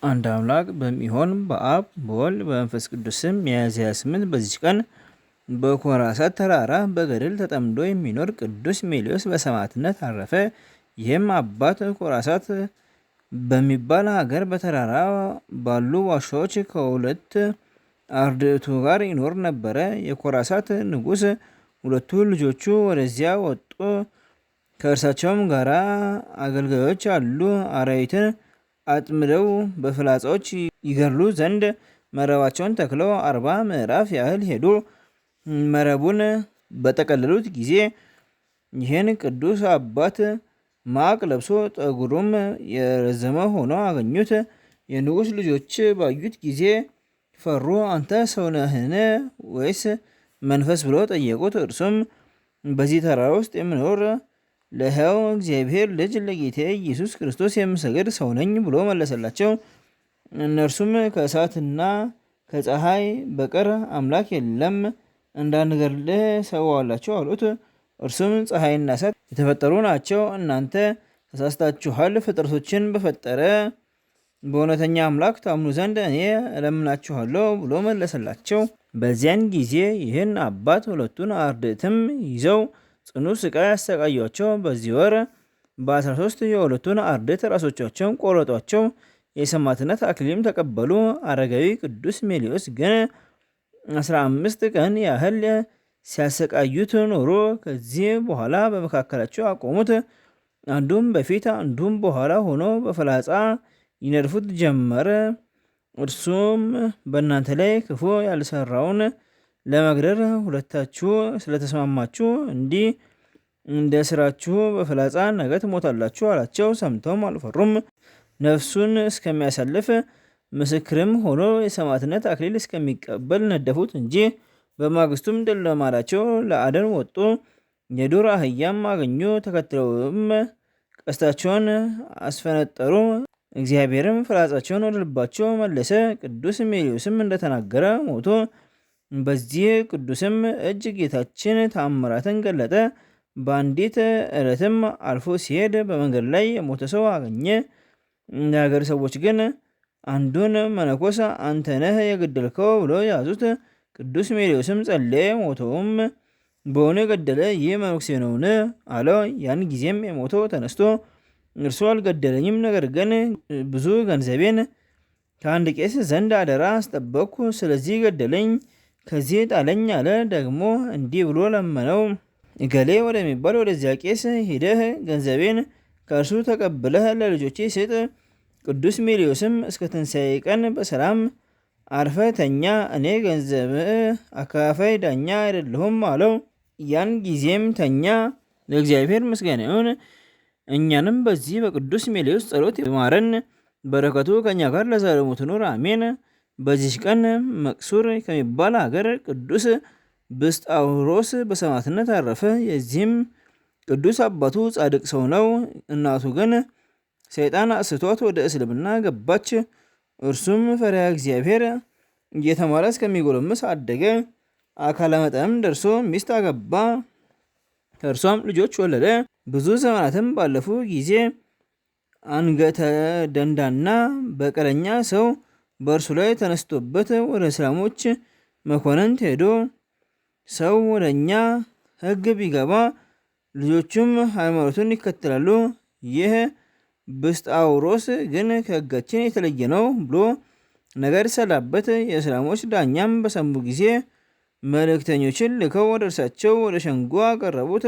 አንድ አምላክ በሚሆን በአብ በወልድ በመንፈስ ቅዱስ ስም ሚያዝያ 8 በዚች ቀን በኮራሳት ተራራ በገድል ተጠምዶ የሚኖር ቅዱስ ሜሊዮስ በሰማዕትነት አረፈ። ይህም አባት ኮራሳት በሚባል ሀገር በተራራ ባሉ ዋሻዎች ከሁለት አርድእቱ ጋር ይኖር ነበረ። የኮራሳት ንጉሥ ሁለቱ ልጆቹ ወደዚያ ወጡ። ከእርሳቸውም ጋር አገልጋዮች አሉ። አራዊትን አጥምደው በፍላጻዎች ይገድሉ ዘንድ መረባቸውን ተክለው 40 ምዕራፍ ያህል ሄዱ። መረቡን በጠቀለሉት ጊዜ ይህን ቅዱስ አባት ማቅ ለብሶ ጠጉሩም የረዘመ ሆኖ አገኙት። የንጉሥ ልጆች ባዩት ጊዜ ፈሩ። አንተ ሰው ነህን ወይስ መንፈስ ብሎ ጠየቁት። እርሱም በዚህ ተራራ ውስጥ የምኖር ለሕያው እግዚአብሔር ልጅ ለጌታ ኢየሱስ ክርስቶስ የምሰግድ ሰው ነኝ ብሎ መለሰላቸው። እነርሱም ከእሳትና ከፀሐይ በቀር አምላክ የለም፣ እንዳንገድልህ ሰዋላቸው አሉት። እርሱም ፀሐይና እሳት የተፈጠሩ ናቸው፣ እናንተ ተሳስታችኋል። ፍጥረቶችን በፈጠረ በእውነተኛ አምላክ ታምኑ ዘንድ እኔ እለምናችኋለሁ ብሎ መለሰላቸው። በዚያን ጊዜ ይህን አባት ሁለቱን አርድእትም ይዘው ጽኑ ስቃይ ያሰቃያቸው። በዚህ ወር በ13 የሁለቱን አርድእት ራሶቻቸውን ቆረጧቸው። የሰማዕትነት አክሊልም ተቀበሉ። አረጋዊ ቅዱስ ሜሊዮስ ግን 15 ቀን ያህል ሲያሰቃዩት ኖሮ ከዚህ በኋላ በመካከላቸው አቆሙት። አንዱም በፊት አንዱም በኋላ ሆኖ በፍላጻ ይነድፉት ጀመር። እርሱም በእናንተ ላይ ክፉ ያልሰራውን ለመግደል ሁለታችሁ ስለተስማማችሁ እንዲህ እንደ ስራችሁ በፍላጻ ነገ ትሞታላችሁ አላቸው። ሰምተውም አልፈሩም። ነፍሱን እስከሚያሳልፍ ምስክርም ሆኖ የሰማዕትነት አክሊል እስከሚቀበል ነደፉት እንጂ። በማግስቱም ድል ለማላቸው ለአደን ወጡ። የዱር አህያም አገኙ። ተከትለውም ቀስታቸውን አስፈነጠሩ። እግዚአብሔርም ፍላጻቸውን ወደ ልባቸው መለሰ። ቅዱስ ሜሊዮስም እንደተናገረ ሞቶ። በዚህ ቅዱስም እጅ ጌታችን ተአምራትን ገለጠ። በአንዲት ዕለትም አልፎ ሲሄድ በመንገድ ላይ የሞተ ሰው አገኘ። የሀገር ሰዎች ግን አንዱን መነኮስ አንተ ነህ የገደልከው ብሎ ያዙት። ቅዱስ ሜሊዮስም ጸለየ። ሞተውም በሆነ የገደለ ይህ መነኩሴ ነውን አለው። ያን ጊዜም የሞተው ተነስቶ እርሱ አልገደለኝም፣ ነገር ግን ብዙ ገንዘቤን ከአንድ ቄስ ዘንድ አደራ አስጠበቅኩ፣ ስለዚህ ገደለኝ፣ ከዚህ ጣለኝ አለ። ደግሞ እንዲህ ብሎ ለመነው፣ እገሌ ወደሚባል ወደዚያ ቄስ ሂደህ ገንዘቤን ከእርሱ ተቀብለህ ለልጆቼ ስጥ። ቅዱስ ሜሊዮስም እስከ ትንሣኤ ቀን በሰላም አርፈ ተኛ፣ እኔ ገንዘብ አካፋይ ዳኛ አይደለሁም አለው። ያን ጊዜም ተኛ። ለእግዚአብሔር ምስጋና ይሁን፣ እኛንም በዚህ በቅዱስ ሜሊዮስ ጸሎት ይማረን፣ በረከቱ ከኛ ጋር ለዘላለሙ ትኑር አሜን። በዚች ቀን መቅሱር ከሚባል ሀገር ቅዱስ ብስጣውሮስ በሰማዕትነት አረፈ። የዚህም ቅዱስ አባቱ ጻድቅ ሰው ነው። እናቱ ግን ሰይጣን አስቷት ወደ እስልምና ገባች። እርሱም ፈሪሃ እግዚአብሔር እየተማረ እስከሚጎለምስ አደገ። አካለ መጠንም ደርሶ ሚስት አገባ። ከእርሷም ልጆች ወለደ። ብዙ ዘመናትም ባለፉ ጊዜ አንገተ ደንዳና በቀለኛ ሰው በእርሱ ላይ ተነስቶበት ወደ እስላሞች መኳንንት ሄዶ ሰው ወደ እኛ ሕግ ቢገባ ልጆቹም ሃይማኖቱን ይከተላሉ፣ ይህ ብስጣውሮስ ግን ከሕጋችን የተለየ ነው ብሎ ነገር ሰላበት። የእስላሞች ዳኛም በሰሙ ጊዜ መልእክተኞችን ልከው ወደ እርሳቸው ወደ ሸንጎ አቀረቡት።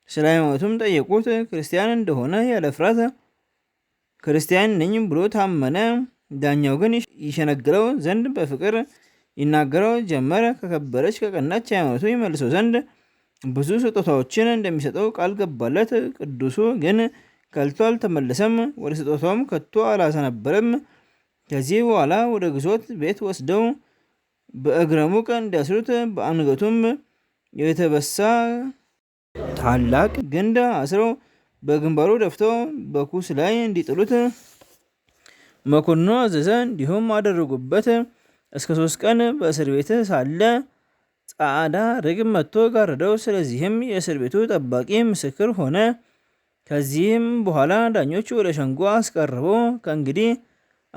ስለ ሃይማኖቱም ጠየቁት። ክርስቲያን እንደሆነ ያለ ፍርሃት ክርስቲያን ነኝ ብሎ ታመነ። ዳኛው ግን ይሸነግለው ዘንድ በፍቅር ይናገረው ጀመረ። ከከበረች ከቀናች ሃይማኖቱ ይመልሰው ዘንድ ብዙ ስጦታዎችን እንደሚሰጠው ቃል ገባለት። ቅዱሱ ግን ከልቶ አልተመለሰም፣ ወደ ስጦታውም ከቶ አላሰነበረም። ከዚህ በኋላ ወደ ግዞት ቤት ወስደው በእግረ ሙቅ እንዲያስሩት በአንገቱም የተበሳ ታላቅ ግንድ አስረው በግንባሩ ደፍተው በኩስ ላይ እንዲጥሉት መኮንኑ አዘዘ። እንዲሁም አደረጉበት። እስከ 3 ቀን በእስር ቤት ሳለ ጻዕዳ ርግብ መጥቶ ጋረደው። ስለዚህም የእስር ቤቱ ጠባቂ ምስክር ሆነ። ከዚህም በኋላ ዳኞች ወደ ሸንጎ አስቀርበው ከእንግዲህ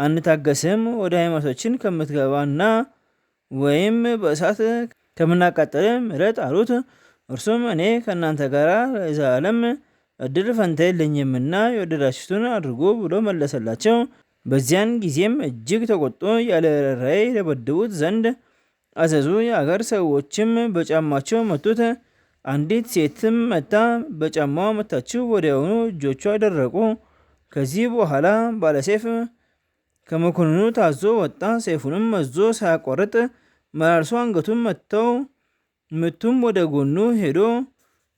አንታገስም። ወደ ሃይማኖታችን ከምትገባና ወይም በእሳት ከምናቃጠል ምረጥ አሉት። እርሱም እኔ ከእናንተ ጋር ለዘላለም እድል ፈንታ የለኝምና የወደዳችሁትን አድርጉ ብሎ መለሰላቸው። በዚያን ጊዜም እጅግ ተቆጡ፣ ያለ ርኅራኄ ይደበድቡት ዘንድ አዘዙ። የአገር ሰዎችም በጫማቸው መቱት። አንዲት ሴትም መታ በጫማዋ መታችው፣ ወዲያውኑ እጆቿ ደረቁ። ከዚህ በኋላ ባለሰይፍ ከመኮንኑ ታዞ ወጣ። ሰይፉንም መዞ ሳያቋርጥ መላልሶ አንገቱን መታው። ምቱም ወደ ጎኑ ሄዶ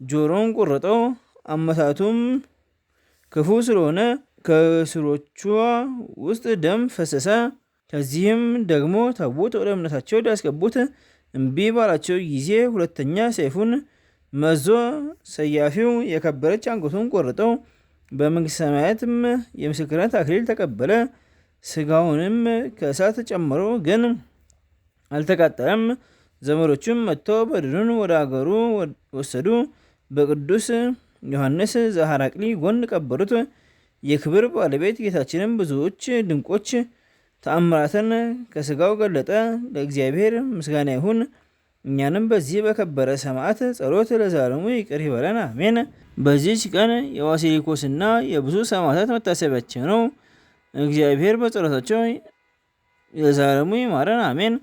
ጆሮውን ቆረጠው። አመታቱም ክፉ ስለሆነ ከስሮቿ ውስጥ ደም ፈሰሰ። ከዚህም ደግሞ ተዉት፣ ወደ እምነታቸው ሊያስገቡት እምቢ ባላቸው ጊዜ ሁለተኛ ሰይፉን መዞ ሰያፊው የከበረች አንገቱን ቆረጠው። በመንግሥተ ሰማያትም የምስክርነት አክሊል ተቀበለ። ስጋውንም ከእሳት ጨመሮ፣ ግን አልተቃጠለም። ዘመዶቹም መጥተው በድኑን ወደ አገሩ ወሰዱ። በቅዱስ ዮሐንስ ዘሐራቅሊ ጎን ቀበሩት። የክብር ባለቤት ጌታችንም ብዙዎች ድንቆች ተአምራትን ከስጋው ገለጠ። ለእግዚአብሔር ምስጋና ይሁን። እኛንም በዚህ በከበረ ሰማዕት ጸሎት ለዘላለሙ ይቅር ይበለን፣ አሜን። በዚህች ቀን የዋሲሊኮስና የብዙ ሰማዕታት መታሰቢያቸው ነው። እግዚአብሔር በጸሎታቸው ለዘላለሙ ይማረን፣ አሜን።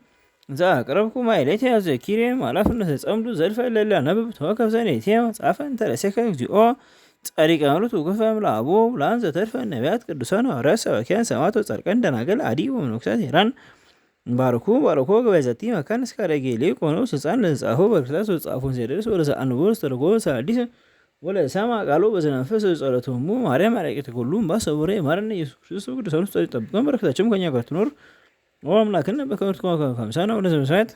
ዘአቅረብኩ ማሕሌተ ዘኪሬ ማላፍ እምነተጸምዱ ዘልፈ እለ አነብብ ተወከፍ ዘኔቴ መጽሐፈ እንተ ረሴከ እግዚኦ ጻድቃን መሉት ውክፈ እምለአቡ ብሉዓን ዘተርፈ ነቢያት ቅዱሳን ሐዋርያት ሰባክያን ሰማዕታት ወጻድቃን ደናግል አዲ ወመነኮሳት ሄራን ባርኩ ባርኮ ገበዘቲ መካን እስከ አረጌ ሊቆኑ ሕፃን ለጻፈው በክርስቶስ ወጻፉን ዘደርስ ወደ ሰአንቦ ስተርጎ ሰአዲስ ወለ ሰማ ቃሉ በዘነፈስ ጸሎቱሙ ማርያም አረቄት ሁሉ ባሰውረ ማረነ ኢየሱስ ክርስቶስ ቅዱሳን ጠብቀን በረከታቸውም ከኛ ጋር ትኖር። አምላክን በከመ ትኮን ከምሳና ወደ ሰማያት